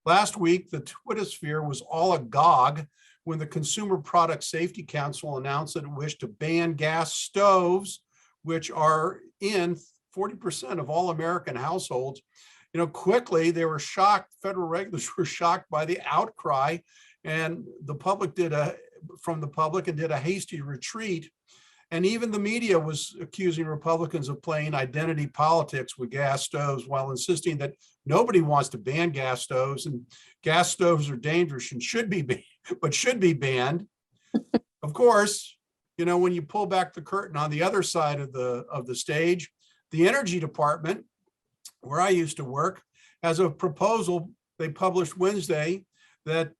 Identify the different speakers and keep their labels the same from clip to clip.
Speaker 1: Last week, the Twittersphere was all agog when the Consumer Product Safety Council announced that it wished to ban gas stoves, which are in 40% of all American households. Quickly, they were shocked. Federal regulators were shocked by the outcry, and the public did a hasty retreat. And even the media was accusing Republicans of playing identity politics with gas stoves while insisting that nobody wants to ban gas stoves, and gas stoves are dangerous and should be banned. Of course, when you pull back the curtain on the other side of the stage, the Energy Department, where I used to work, has a proposal they published Wednesday that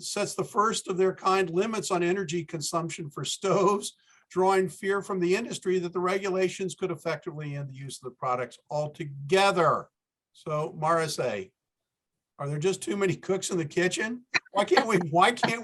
Speaker 1: sets the first of their kind limits on energy consumption for stoves, drawing fear from the industry that the regulations could effectively end the use of the products altogether. So, Maricé, are there just too many cooks in the kitchen? Why can't we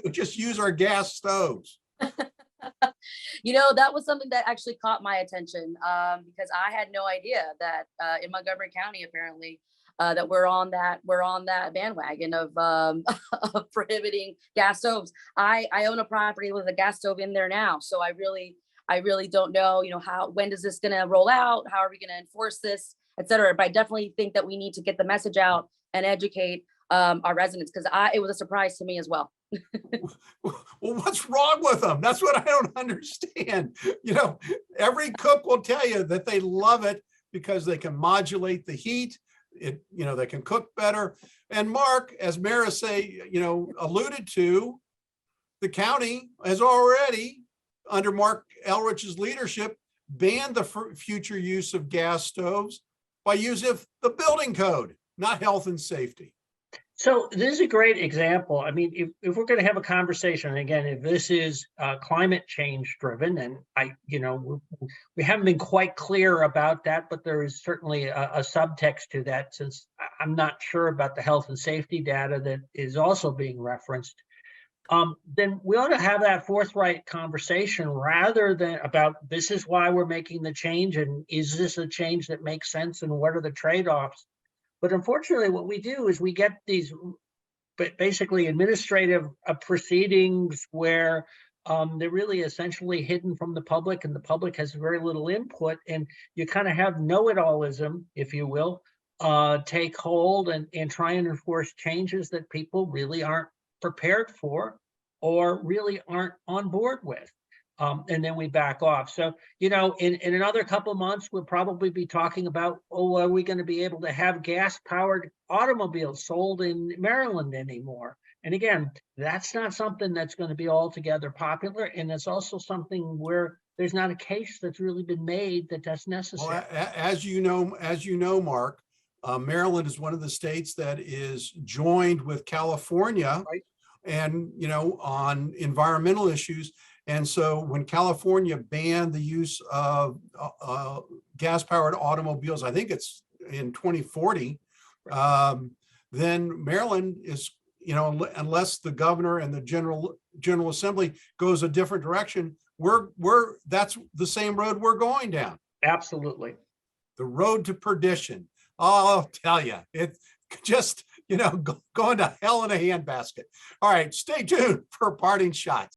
Speaker 1: just use our gas stoves?
Speaker 2: That was something that actually caught my attention because I had no idea that in Montgomery County, apparently, that we're on that bandwagon of of prohibiting gas stoves. I own a property with a gas stove in there now, so I really don't know, when is this going to roll out? How are we going to enforce this, et cetera? But I definitely think that we need to get the message out and educate our residents, because it was a surprise to me as well.
Speaker 1: Well, what's wrong with them? That's what I don't understand. Every cook will tell you that they love it because they can modulate the heat. They can cook better. And Mark, as Maricé, alluded to, the county has already, under Mark Elrich's leadership, banned the future use of gas stoves by use of the building code, not health and safety.
Speaker 3: So this is a great example. I mean, if we're going to have a conversation, and again, if this is climate change driven, and we haven't been quite clear about that, but there is certainly a subtext to that, since I'm not sure about the health and safety data that is also being referenced. Then we ought to have that forthright conversation rather than about this is why we're making the change, and is this a change that makes sense, and what are the trade-offs? But unfortunately, what we do is we get these basically administrative proceedings where they're really essentially hidden from the public, and the public has very little input, and you kind of have know-it-allism, if you will, take hold and try and enforce changes that people really aren't prepared for or really aren't on board with. And then we back off. So, in another couple of months, we'll probably be talking about, are we going to be able to have gas-powered automobiles sold in Maryland anymore? And again, that's not something that's going to be altogether popular. And it's also something where there's not a case that's really been made that that's necessary.
Speaker 1: Well, as you know, Mark, Maryland is one of the states that is joined with California, right, and, on environmental issues. And so when California banned the use of gas-powered automobiles, I think it's in 2040, then Maryland is, unless the governor and the General Assembly goes a different direction, that's the same road we're going down.
Speaker 3: Absolutely.
Speaker 1: The road to perdition. I'll tell you, it's just, going to hell in a handbasket. All right, stay tuned for parting shots.